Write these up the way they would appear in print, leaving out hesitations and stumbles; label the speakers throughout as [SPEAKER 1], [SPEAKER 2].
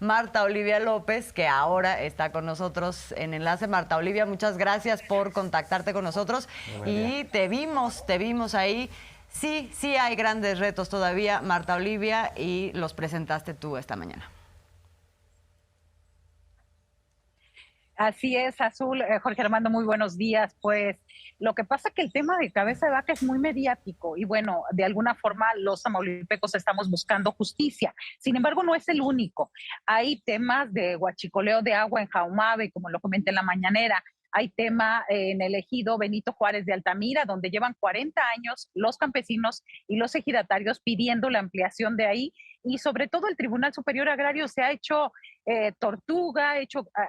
[SPEAKER 1] Marta Olivia López, que ahora está con nosotros en Enlace. Marta Olivia, muchas gracias por contactarte con nosotros y te vimos ahí. Sí, sí hay grandes retos todavía, Marta Olivia, y los presentaste tú esta mañana.
[SPEAKER 2] Así es, Azul. Jorge Armando, muy buenos días. Pues lo que pasa es que el tema de cabeza de vaca es muy mediático y bueno, de alguna forma los tamaulipecos estamos buscando justicia. Sin embargo, no es el único. Hay temas de huachicoleo de agua en Jaumabe, como lo comenté en la mañanera. Hay tema en el ejido Benito Juárez de Altamira, donde llevan 40 años los campesinos y los ejidatarios pidiendo la ampliación de ahí. Y sobre todo el Tribunal Superior Agrario se ha hecho tortuga,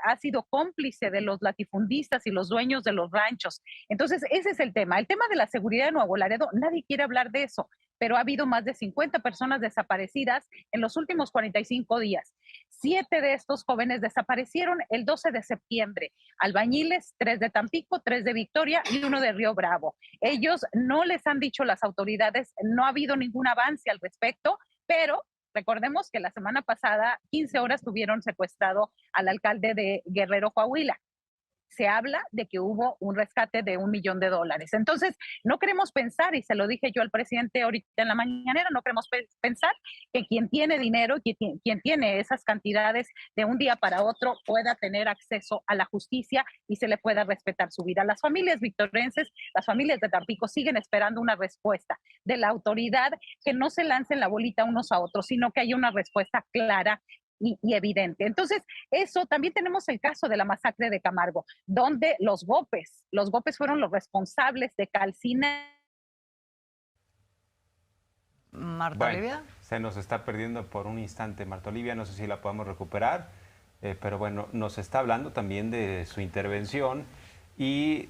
[SPEAKER 2] ha sido cómplice de los latifundistas y los dueños de los ranchos. Entonces, ese es el tema. El tema de la seguridad de Nuevo Laredo, nadie quiere hablar de eso, pero ha habido más de 50 personas desaparecidas en los últimos 45 días. 7 de estos jóvenes desaparecieron el 12 de septiembre. Albañiles, 3 de Tampico, 3 de Victoria y 1 de Río Bravo. Ellos no les han dicho las autoridades, no ha habido ningún avance al respecto, pero recordemos que la semana pasada 15 horas tuvieron secuestrado al alcalde de Guerrero, Coahuila. Se habla de que hubo un rescate de $1 millón. Entonces, no queremos pensar, y se lo dije yo al presidente ahorita en la mañanera, no queremos pensar que quien tiene dinero, quien tiene esas cantidades de un día para otro pueda tener acceso a la justicia y se le pueda respetar su vida. Las familias victorenses, las familias de Tampico siguen esperando una respuesta de la autoridad, que no se lancen la bolita unos a otros, sino que haya una respuesta clara y evidente. Entonces, eso también tenemos el caso de la masacre de Camargo, donde los Gopes fueron los responsables de calcinar.
[SPEAKER 1] Marta Olivia.
[SPEAKER 3] Se nos está perdiendo por un instante Marta Olivia, no sé si la podemos recuperar, pero bueno, nos está hablando también de su intervención y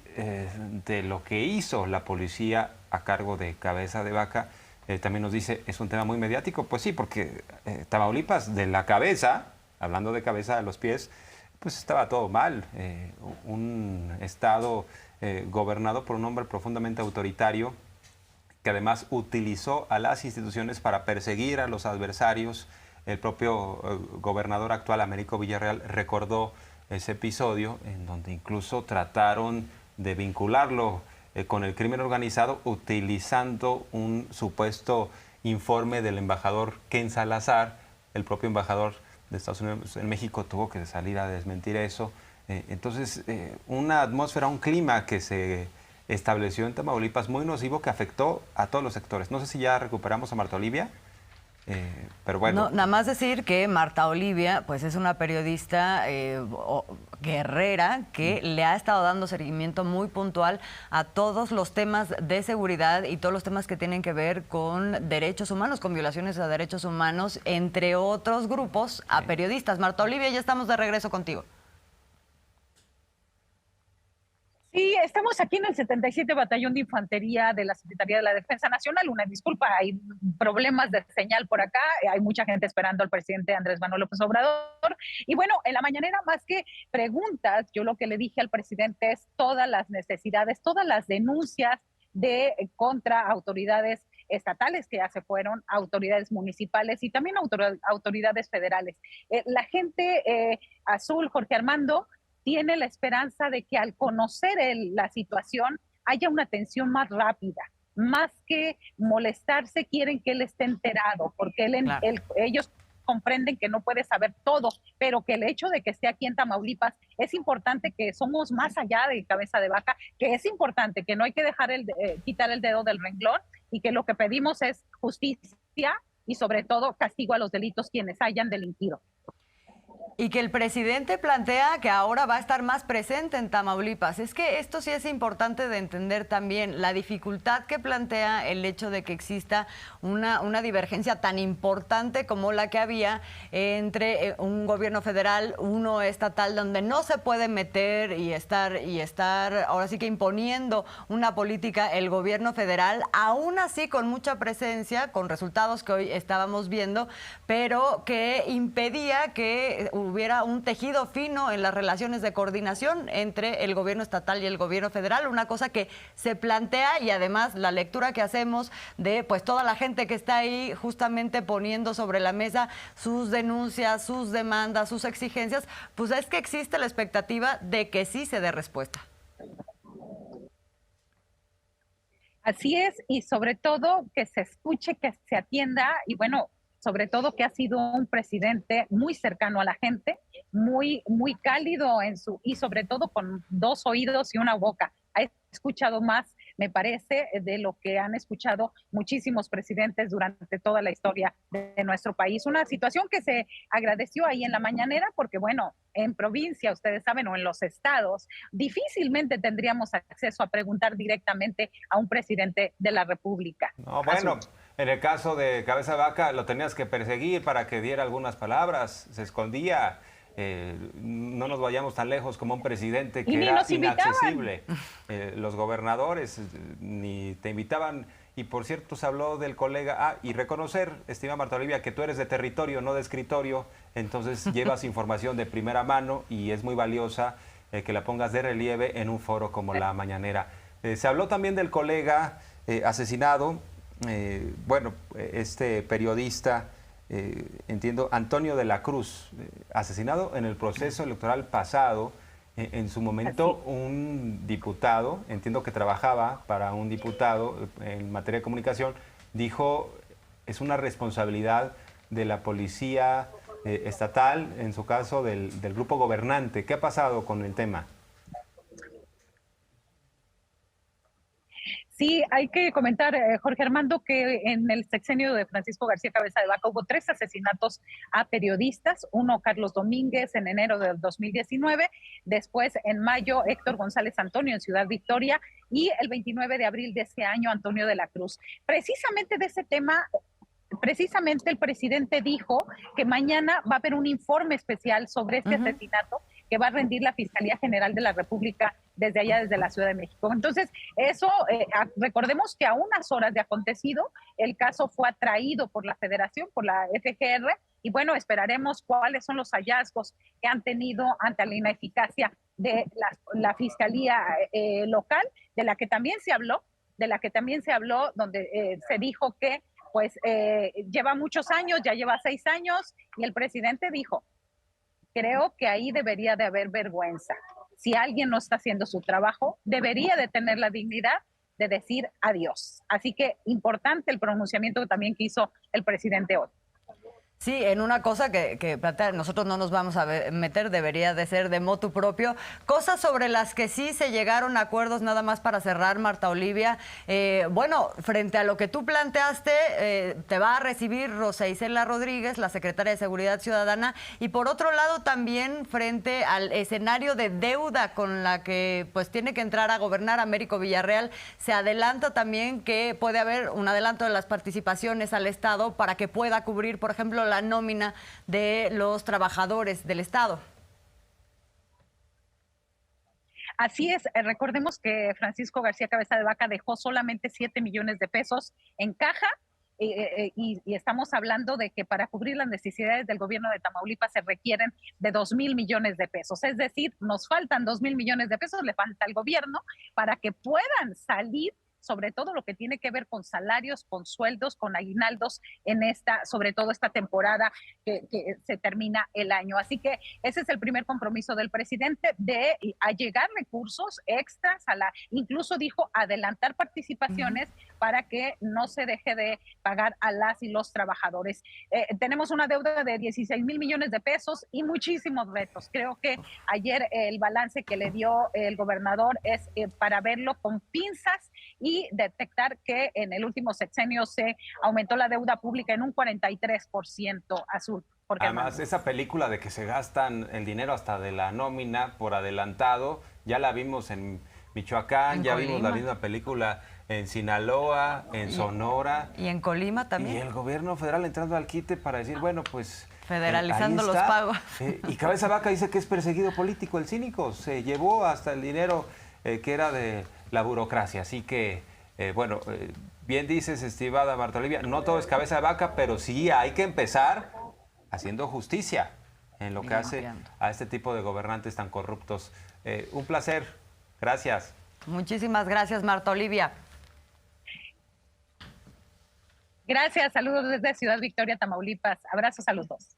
[SPEAKER 3] de lo que hizo la policía a cargo de Cabeza de Vaca. También nos dice, es un tema muy mediático. Pues sí, porque Tamaulipas, de la cabeza, hablando de cabeza a los pies, pues estaba todo mal. Un estado gobernado por un hombre profundamente autoritario, que además utilizó a las instituciones para perseguir a los adversarios. El propio gobernador actual, Américo Villarreal, recordó ese episodio en donde incluso trataron de vincularlo con el crimen organizado, utilizando un supuesto informe del embajador Ken Salazar. El propio embajador de Estados Unidos en México tuvo que salir a desmentir eso. Entonces, una atmósfera, un clima que se estableció en Tamaulipas muy nocivo, que afectó a todos los sectores. No sé si ya recuperamos a Marta Olivia. Pero bueno.
[SPEAKER 1] No, nada más decir que Marta Olivia pues es una periodista guerrera que le ha estado dando seguimiento muy puntual a todos los temas de seguridad y todos los temas que tienen que ver con derechos humanos, con violaciones a derechos humanos, entre otros grupos, a periodistas. Marta Olivia, ya estamos de regreso contigo.
[SPEAKER 2] Sí, estamos aquí en el 77 Batallón de Infantería de la Secretaría de la Defensa Nacional. Una disculpa, hay problemas de señal por acá, hay mucha gente esperando al presidente Andrés Manuel López Obrador. Y bueno, en la mañanera, más que preguntas, yo lo que le dije al presidente es todas las necesidades, todas las denuncias contra autoridades estatales que ya se fueron, autoridades municipales y también autoridades federales. La gente azul, Jorge Armando, tiene la esperanza de que al conocer la situación haya una atención más rápida. Más que molestarse, quieren que él esté enterado, porque ellos comprenden que no puede saber todo, pero que el hecho de que esté aquí en Tamaulipas es importante, que somos más allá de Cabeza de Vaca, que es importante, que no hay que dejar quitar el dedo del renglón y que lo que pedimos es justicia y sobre todo castigo a los delitos quienes hayan delinquido.
[SPEAKER 1] Y que el presidente plantea que ahora va a estar más presente en Tamaulipas. Es que esto sí es importante de entender también, la dificultad que plantea el hecho de que exista una divergencia tan importante como la que había entre un gobierno federal, uno estatal, donde no se puede meter y estar ahora sí que imponiendo una política el gobierno federal, aún así con mucha presencia, con resultados que hoy estábamos viendo, pero que impedía que hubiera un tejido fino en las relaciones de coordinación entre el gobierno estatal y el gobierno federal, una cosa que se plantea, y además la lectura que hacemos de pues toda la gente que está ahí justamente poniendo sobre la mesa sus denuncias, sus demandas, sus exigencias, pues es que existe la expectativa de que sí se dé respuesta.
[SPEAKER 2] Así es, y sobre todo que se escuche, que se atienda, y bueno, sobre todo que ha sido un presidente muy cercano a la gente, muy cálido en su, y sobre todo con dos oídos y una boca. Ha escuchado más, me parece, de lo que han escuchado muchísimos presidentes durante toda la historia de nuestro país. Una situación que se agradeció ahí en la mañanera, porque bueno, en provincia, ustedes saben, o en los estados, difícilmente tendríamos acceso a preguntar directamente a un presidente de la República.
[SPEAKER 3] No, bueno, en el caso de Cabeza de Vaca lo tenías que perseguir para que diera algunas palabras, se escondía. No nos vayamos tan lejos como un presidente que era inaccesible. Los gobernadores ni te invitaban. Y por cierto, se habló del colega. Y reconocer, estimada Marta Olivia, que tú eres de territorio, no de escritorio. Entonces llevas información de primera mano y es muy valiosa que la pongas de relieve en un foro como la mañanera. Se habló también del colega asesinado. Este periodista, entiendo, Antonio de la Cruz, asesinado en el proceso electoral pasado. En su momento, un diputado, entiendo que trabajaba para un diputado en materia de comunicación, dijo, es una responsabilidad de la policía estatal, en su caso del grupo gobernante. ¿Qué ha pasado con el tema?
[SPEAKER 2] Sí, hay que comentar, Jorge Armando, que en el sexenio de Francisco García Cabeza de Vaca hubo 3 asesinatos a periodistas, uno Carlos Domínguez en enero del 2019, después en mayo Héctor González Antonio en Ciudad Victoria y el 29 de abril de este año Antonio de la Cruz. Precisamente de ese tema, precisamente el presidente dijo que mañana va a haber un informe especial sobre este asesinato que va a rendir la Fiscalía General de la República desde allá, desde la Ciudad de México. Entonces, eso, recordemos que a unas horas de acontecido, el caso fue atraído por la Federación, por la FGR, y bueno, esperaremos cuáles son los hallazgos que han tenido ante la ineficacia de la Fiscalía local, de la que también se habló, donde se dijo que pues lleva muchos años, ya lleva 6 años, y el presidente dijo, creo que ahí debería de haber vergüenza. Si alguien no está haciendo su trabajo, debería de tener la dignidad de decir adiós. Así que importante el pronunciamiento también que hizo el presidente hoy.
[SPEAKER 1] Sí, en una cosa que nosotros no nos vamos a meter, debería de ser de motu propio. Cosas sobre las que sí se llegaron a acuerdos, nada más para cerrar, Marta Olivia. Bueno, frente a lo que tú planteaste, te va a recibir Rosa Isela Rodríguez, la secretaria de Seguridad Ciudadana, y por otro lado también frente al escenario de deuda con la que pues tiene que entrar a gobernar Américo Villarreal, se adelanta también que puede haber un adelanto de las participaciones al Estado para que pueda cubrir, por ejemplo, la nómina de los trabajadores del Estado.
[SPEAKER 2] Así es, recordemos que Francisco García Cabeza de Vaca dejó solamente 7 millones de pesos en caja y estamos hablando de que para cubrir las necesidades del gobierno de Tamaulipas se requieren de 2,000 millones de pesos. Es decir, nos faltan 2,000 millones de pesos, le falta al gobierno para que puedan salir sobre todo lo que tiene que ver con salarios, con sueldos, con aguinaldos en sobre todo esta temporada que se termina el año. Así que ese es el primer compromiso del presidente de allegar recursos extras incluso dijo adelantar participaciones para que no se deje de pagar a las y los trabajadores. Tenemos una deuda de 16,000 millones de pesos y muchísimos retos. Creo que ayer el balance que le dio el gobernador es para verlo con pinzas y detectar que en el último sexenio se aumentó la deuda pública en un 43% azul.
[SPEAKER 3] Además, esa película de que se gastan el dinero hasta de la nómina por adelantado, ya la vimos en Michoacán, ya vimos la misma película en Sinaloa, en Sonora.
[SPEAKER 1] Y en Colima también.
[SPEAKER 3] Y el gobierno federal entrando al quite para decir, bueno, pues...
[SPEAKER 1] Federalizando los pagos.
[SPEAKER 3] Y Cabeza Vaca dice que es perseguido político, el cínico. Se llevó hasta el dinero que era de la burocracia. Así que, bien dices, estimada Marta Olivia, no todo es Cabeza de Vaca, pero sí hay que empezar haciendo justicia. en lo que hace a este tipo de gobernantes tan corruptos. Un placer. Gracias.
[SPEAKER 1] Muchísimas gracias, Marta Olivia.
[SPEAKER 2] Gracias, saludos desde Ciudad Victoria, Tamaulipas. Abrazos a los dos.